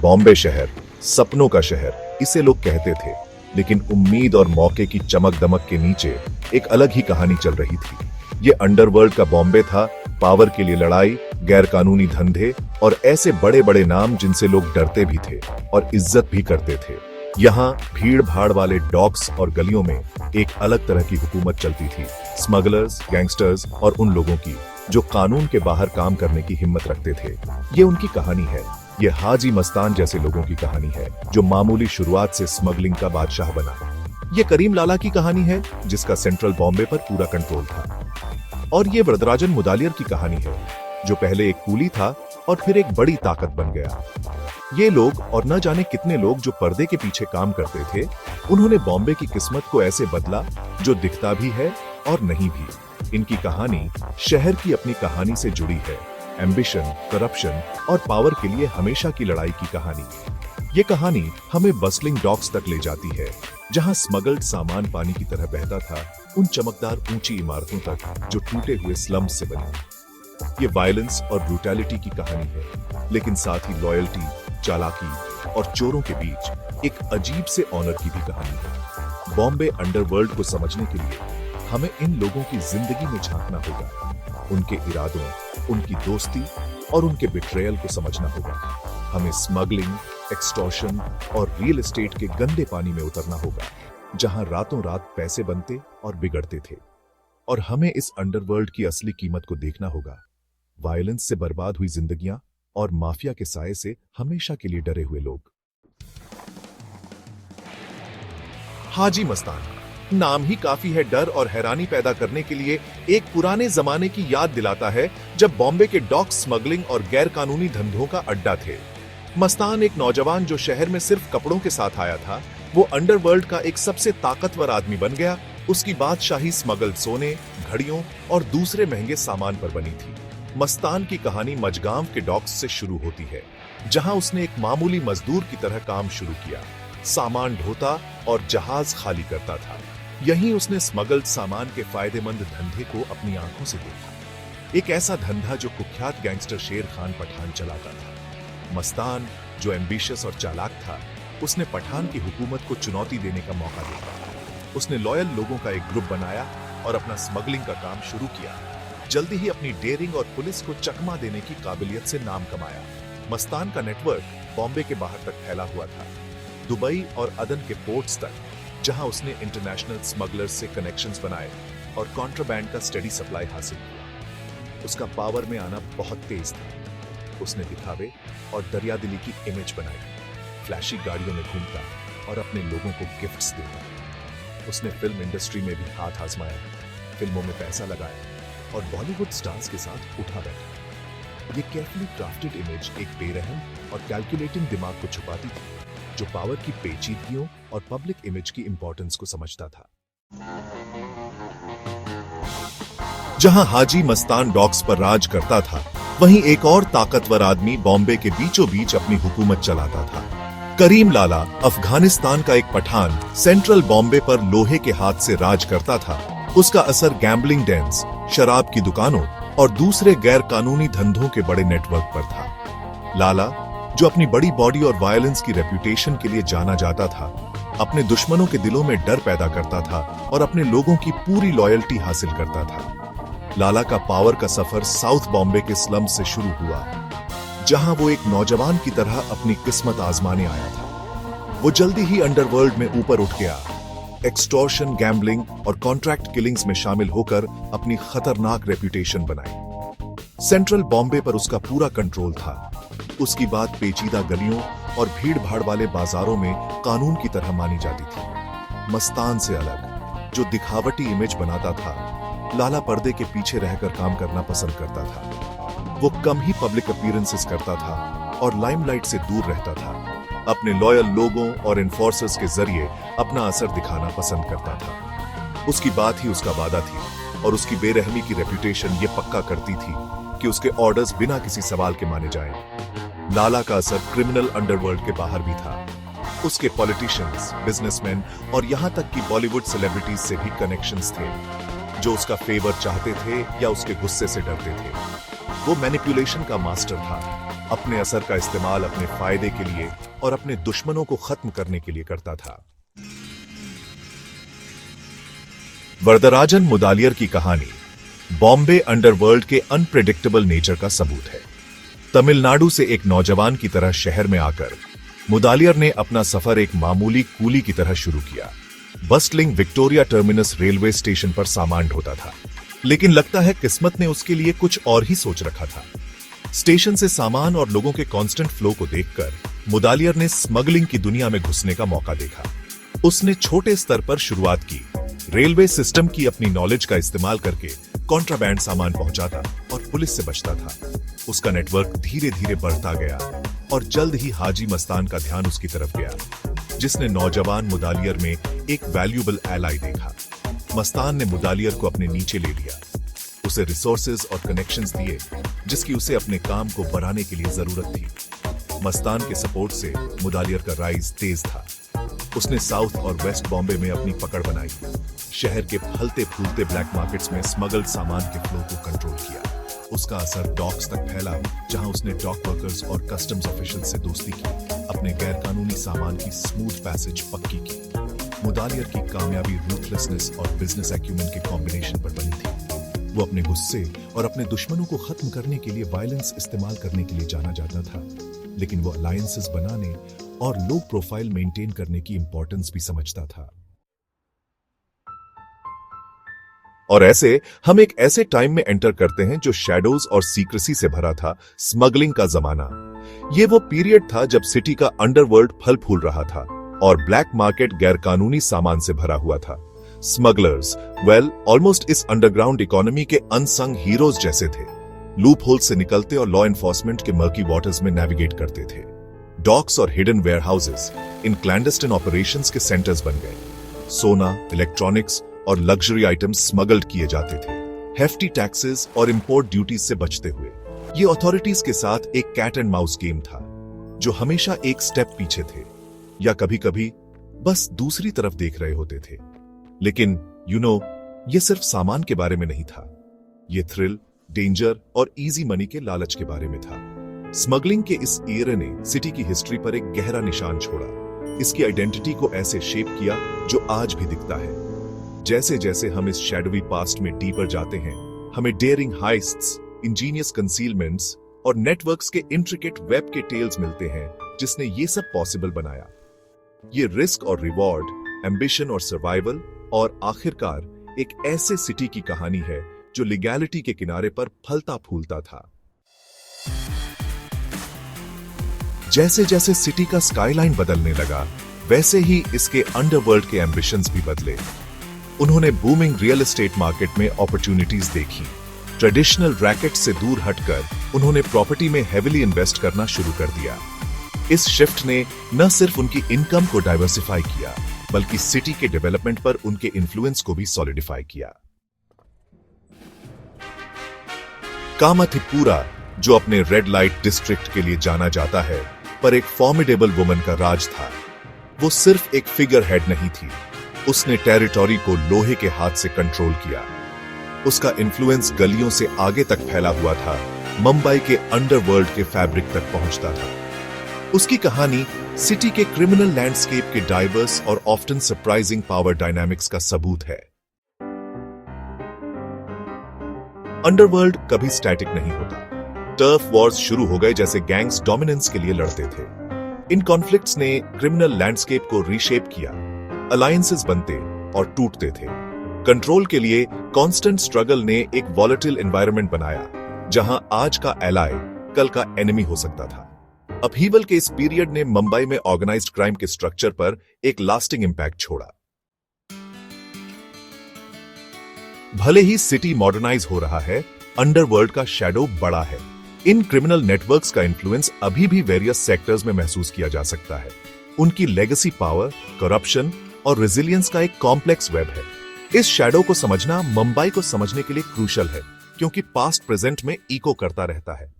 बॉम्बे शहर, सपनों का शहर इसे लोग कहते थे, लेकिन उम्मीद और मौके की चमक दमक के नीचे एक अलग ही कहानी चल रही थी। ये अंडरवर्ल्ड का बॉम्बे था, पावर के लिए लड़ाई, गैरकानूनी धंधे और ऐसे बड़े बड़े नाम जिनसे लोग डरते भी थे और इज्जत भी करते थे। यहाँ भीड़ भाड़ वाले डॉक्स और गलियों में एक अलग तरह की हुकूमत चलती थी, स्मगलर्स, गैंगस्टर्स और उन लोगों की जो कानून के बाहर काम करने की हिम्मत रखते थे। ये उनकी कहानी है। ये हाजी मस्तान जैसे लोगों की कहानी है जो मामूली शुरुआत से स्मगलिंग का बादशाह बना। ये करीम लाला की कहानी है जिसका सेंट्रल बॉम्बे पर पूरा कंट्रोल था। और ये वरदराजन मुदालियर की कहानी है जो पहले एक कूली था और फिर एक बड़ी ताकत बन गया। ये लोग और न जाने कितने लोग जो पर्दे के पीछे काम करते थे, उन्होंने बॉम्बे की किस्मत को ऐसे बदला जो दिखता भी है और नहीं भी। इनकी कहानी शहर की अपनी कहानी से जुड़ी है, एम्बिशन, करप्शन और पावर के लिए हमेशा की लड़ाई की कहानी। ये कहानी हमें बस्लिंग डॉक्स तक ले जाती है, जहां स्मगल्ड सामान पानी की तरह बहता था, उन चमकदार ऊंची इमारतों तक जो टूटे हुए स्लम्स से बनी। ये वायलेंस और ब्रूटैलिटी की कहानी है, लेकिन साथ ही लॉयल्टी, चालाकी और चोरों के बीच एक अजीब से ऑनर की भी कहानी है। बॉम्बे अंडरवर्ल्ड को समझने के लिए हमें इन लोगों की जिंदगी में झांकना होगा, उनके इरादों, उनकी दोस्ती और उनके बिट्रेयल को समझना होगा। हमें स्मगलिंग, एक्सटॉर्शन और रियल एस्टेट के गंदे पानी में उतरना होगा, जहां रातों रात पैसे बनते और बिगड़ते थे। और हमें इस अंडरवर्ल्ड की असली कीमत को देखना होगा, वायलेंस से बर्बाद हुई जिंदगियां और माफिया के साए से हमेशा के लिए डरे हुए लोग। हाजी मस्तान नाम ही काफी है डर और हैरानी पैदा करने के लिए। एक पुराने जमाने की याद दिलाता है जब बॉम्बे के डॉक स्मगलिंग और गैर कानूनी धंधों का अड्डा थे। मस्तान एक नौजवान जो शहर में सिर्फ कपड़ों के साथ आया था, वो अंडरवर्ल्ड का एक सबसे ताकतवर आदमी बन गया। उसकी बादशाही स्मगल्ड सोने, घड़ियों और दूसरे महंगे सामान पर बनी थी। मस्तान की कहानी मजगांव के डॉक्स से शुरू होती है, जहां उसने एक मामूली मजदूर की तरह काम शुरू किया, सामान ढोता और जहाज खाली करता था। यहीं उसने स्मगल्ड सामान के फायदेमंद धंधे को अपनी आंखों से देखा, एक ऐसा धंधा जो कुख्यात गैंगस्टर शेर खान पठान चलाता था। मस्तान जो एम्बिशियस और चालाक था, उसने पठान की हुकूमत को चुनौती देने का मौका देखा। उसने लॉयल लोगों का एक ग्रुप बनाया और अपना स्मगलिंग का काम शुरू किया। जल्दी ही अपनी डेयरिंग और पुलिस को चकमा देने की काबिलियत से नाम कमाया। मस्तान का नेटवर्क बॉम्बे के बाहर तक फैला हुआ था, दुबई और अदन के पोर्ट्स तक, जहां उसने इंटरनेशनल स्मगलर्स से कनेक्शंस बनाए और कॉन्ट्राबैंड का स्टेडी सप्लाई हासिल किया। उसका पावर में आना बहुत तेज था। उसने दिखावे और दरियादिली की इमेज बनाई, फ्लैशी गाड़ियों में घूमता और अपने लोगों को गिफ्ट्स देता। उसने फिल्म इंडस्ट्री में भी हाथ आजमाया, फिल्मों में पैसा लगाया और बॉलीवुड स्टार्स के साथ उठा बैठा। ये केयरफुली क्राफ्टेड इमेज एक बेरहम और कैलकुलेटिंग दिमाग को छुपाती थी, जो पावर की पेचीदगियों और पब्लिक इमेज की इंपॉर्टेंस को समझता था। जहां हाजी मस्तान डॉक्स पर राज करता था, वहीं एक और ताकतवर आदमी बॉम्बे के बीचों बीच अपनी हुकूमत चलाता था। करीम लाला, अफगानिस्तान का एक पठान, सेंट्रल बॉम्बे पर लोहे के हाथ से राज करता था। उसका असर गैम्बलिंग डेंस, शराब की दुकानों और दूसरे गैर कानूनी धंधों के बड़े नेटवर्क पर था। लाला, जो अपनी बड़ी बॉडी और वायलेंस की रेपुटेशन के लिए जाना जाता था, अपने दुश्मनों के दिलों में डर पैदा करता था और अपने लोगों की पूरी लॉयल्टी हासिल करता था। लाला का पावर का सफर साउथ बॉम्बे के स्लम से शुरू हुआ, जहां वो एक नौजवान की तरह अपनी किस्मत आजमाने आया था। वो जल्दी ही अंडरवर्ल्ड में ऊपर उठ गया, एक्सटॉर्शन, गैम्बलिंग और कॉन्ट्रैक्ट किलिंग्स में शामिल होकर अपनी खतरनाक रेपुटेशन बनाई। सेंट्रल बॉम्बे पर उसका पूरा कंट्रोल था। उसकी बात पेचीदा गलियों और भीड़ भाड़ वाले बाजारों में कानून की तरह मानी जाती थी। मस्तान से अलग, जो दिखावटी इमेज बनाता था, लाला पर्दे के पीछे रहकर काम करना पसंद करता था। वो कम ही पब्लिक अपीयरेंसेस करता था और लाइमलाइट से दूर रहता था। अपने लॉयल लोगों और एनफोर्सर्स के जरिए अपना असर दिखाना पसंद करता था। उसकी बात ही उसका वादा थी और उसकी बेरहमी की रेपुटेशन ये पक्का करती थी कि उसके ऑर्डर्स बिना किसी सवाल के माने जाएं। लाला का असर क्रिमिनल अंडरवर्ल्ड के बाहर भी था। उसके पॉलिटिशियंस, बिजनेसमैन और यहां तक कि बॉलीवुड सेलिब्रिटीज से भी कनेक्शंस थे, जो उसका फेवर चाहते थे या उसके गुस्से से डरते थे। वो मैनिपुलेशन का मास्टर था। अपने असर का इस्तेमाल अपने फायदे के लिए और अपने दुश्मनों को खत्म करने के लिए करता था। वरदराजन मुदालियर की कहानी बॉम्बे अंडरवर्ल्ड के अनप्रेडिक्टेबल नेचर का सबूत है। तमिलनाडु से एक नौजवान की तरह शहर में आकर मुदालियर ने अपना सफर एक मामूली कूली की तरह शुरू किया। Bustling Victoria terminus railway station पर सामान ढोता था, लेकिन लगता है किस्मत ने उसके लिए कुछ और ही सोच रखा था। स्टेशन से सामान और लोगों के कांस्टेंट फ्लो को देखकर मुदालियर ने स्मगलिंग की दुनिया में घुसने का मौका देखा। उसने छोटे स्तर पर शुरुआत की, रेलवे सिस्टम की अपनी नॉलेज का इस्तेमाल करके कॉन्ट्राबैंड सामान पहुंचाता और पुलिस से बचता था। उसका नेटवर्क धीरे धीरे बढ़ता गया और जल्द ही हाजी मस्तान का ध्यान उसकी तरफ गया, जिसने नौजवान मुदालियर में एक वैल्यूएबल एलाई देखा। मस्तान ने मुदालियर को अपने नीचे ले लिया, उसे रिसोर्सेज और कनेक्शंस दिए जिसकी उसे अपने काम को बढ़ाने के लिए जरूरत थी। मस्तान के सपोर्ट से मुदालियर का राइज तेज था। उसने साउथ और वेस्ट बॉम्बे में अपनी पकड़ बनाई, शहर के फलते फूलते ब्लैक मार्केट्स में स्मगल्ड सामान के फ्लो को कंट्रोल किया। उसका असर डॉक्स तक फैला, जहां उसने डॉक वर्कर्स और कस्टम्स ऑफिशियल से दोस्ती की, अपने गैरकानूनी सामान की स्मूथ पैसेज पक्की की। मुदालियर की कामयाबी रूथलेसनेस और बिजनेस एक्यूमेन के कॉम्बिनेशन पर बनी थी। वो अपने गुस्से और अपने दुश्मनों को खत्म करने के लिए वायलेंस इस्तेमाल करने के लिए जाना जाता था, लेकिन वो अलायंसेस बनाने और लो प्रोफाइल मेंटेन करने की इंपॉर्टेंस भी समझता था। और ऐसे हम एक ऐसे टाइम में एंटर करते हैं जो शैडोज और सीक्रेसी से भरा था, स्मगलिंग का जमाना। ये वो पीरियड था जब सिटी का अंडरवर्ल्ड फल फूल रहा था और ब्लैक मार्केट गैरकानूनी सामान से भरा हुआ था। स्मगलर्स ऑलमोस्ट इस अंडरग्राउंड इकोनॉमी के अनसंग हीरोज जैसे थे। लूप होल से निकलते और लॉ एनफोर्समेंट के मर्की वाटर्स में नेविगेट करते थे। डॉक्स और हिडन वेयरहाउसेस इन क्लैंडस्टाइन ऑपरेशंस के सेंटर्स बन गए। सोना, इलेक्ट्रॉनिक्स और लग्जरी आइटम्स स्मगल्ड किए जाते थे, हेफ्टी टैक्सेस और इंपोर्ट ड्यूटीज से बचते हुए। ये अथॉरिटीज के साथ एक कैट एंड माउस गेम था, जो हमेशा एक स्टेप पीछे थे या कभी कभी बस दूसरी तरफ देख रहे होते थे। लेकिन ये सिर्फ सामान के बारे में नहीं था। ये थ्रिल, डेंजर और इजी मनी के लालच के बारे में था। स्मगलिंग के इस एरा ने सिटी की हिस्ट्री पर एक गहरा निशान छोड़ा, इसकी आइडेंटिटी को ऐसे शेप किया जो आज भी दिखता है। जैसे जैसे हम इस शैडोवी पास्ट में डीपर जाते हैं, हमें डेयरिंग हाइस्ट्स, इंजीनियस कंसीलमेंट्स और नेटवर्क्स के इंट्रिकेट वेब के टेल्स मिलते हैं, जिसने ये सब पॉसिबल बनाया। ये रिस्क और रिवॉर्ड, एम्बिशन और सर्वाइवल और आखिरकार एक ऐसे सिटी की कहानी है जो लीगैलिटी के किनारे पर फलता फूलता था। जैसे जैसे सिटी का स्काईलाइन बदलने लगा, वैसे ही इसके अंडरवर्ल्ड के एम्बिशंस भी बदले। उन्होंने बूमिंग रियल एस्टेट मार्केट में अपॉर्चुनिटीज देखी। ट्रेडिशनल रैकेट से दूर हटकर उन्होंने प्रॉपर्टी में हेविली इन्वेस्ट करना शुरू कर दिया। इस शिफ्ट ने न सिर्फ उनकी इनकम को डाइवर्सिफाई किया, बल्कि सिटी के डेवलपमेंट पर उनके इन्फ्लुएंस को भी सॉलिडिफाई किया। कामाथिपुरा, जो अपने रेड लाइट डिस्ट्रिक्ट के लिए जाना जाता है, पर एक फॉर्मिडेबल वुमन का राज था। वो सिर्फ एक फिगर हेड नहीं थी, उसने टेरिटोरी को लोहे के हाथ से कंट्रोल किया। उसका इन्फ्लुएंस गलियों से आगे तक फैला हुआ था, मुंबई के अंडरवर्ल्ड के फैब्रिक तक पहुंचता था। उसकी कहानी सिटी के क्रिमिनल लैंडस्केप के डाइवर्स और ऑफ्टन सरप्राइजिंग पावर डायनामिक्स का सबूत है। अंडरवर्ल्ड कभी स्टैटिक नहीं होता। टर्फ वॉर्स शुरू हो गए जैसे गैंग्स डोमिनेंस के लिए लड़ते थे। इन कॉन्फ्लिक्ट्स ने क्रिमिनल लैंडस्केप को रीशेप किया। अलायंसेस बनते और टूटते थे। कंट्रोल के लिए कांस्टेंट स्ट्रगल ने एक वॉलेटिल एनवायरनमेंट बनाया, जहां आज का एलाय कल का एनिमी हो सकता था। अपहीवल के इस पीरियड ने मुंबई में ऑर्गेनाइज्ड क्राइम के स्ट्रक्चर पर एक लास्टिंग इंपैक्ट छोड़ा। भले ही सिटी मॉडर्नाइज हो रहा है, अंडरवर्ल्ड का शैडो बड़ा है। इन क्रिमिनल नेटवर्क्स का इन्फ्लुएंस अभी भी वेरियस सेक्टर्स में महसूस किया जा सकता है। उनकी लेगेसी पावर, करप्शन और रेजिलियंस का एक कॉम्प्लेक्स वेब है। इस शैडो को समझना मुंबई को समझने के लिए क्रूशल है, क्योंकि पास्ट प्रेजेंट में इको करता रहता है।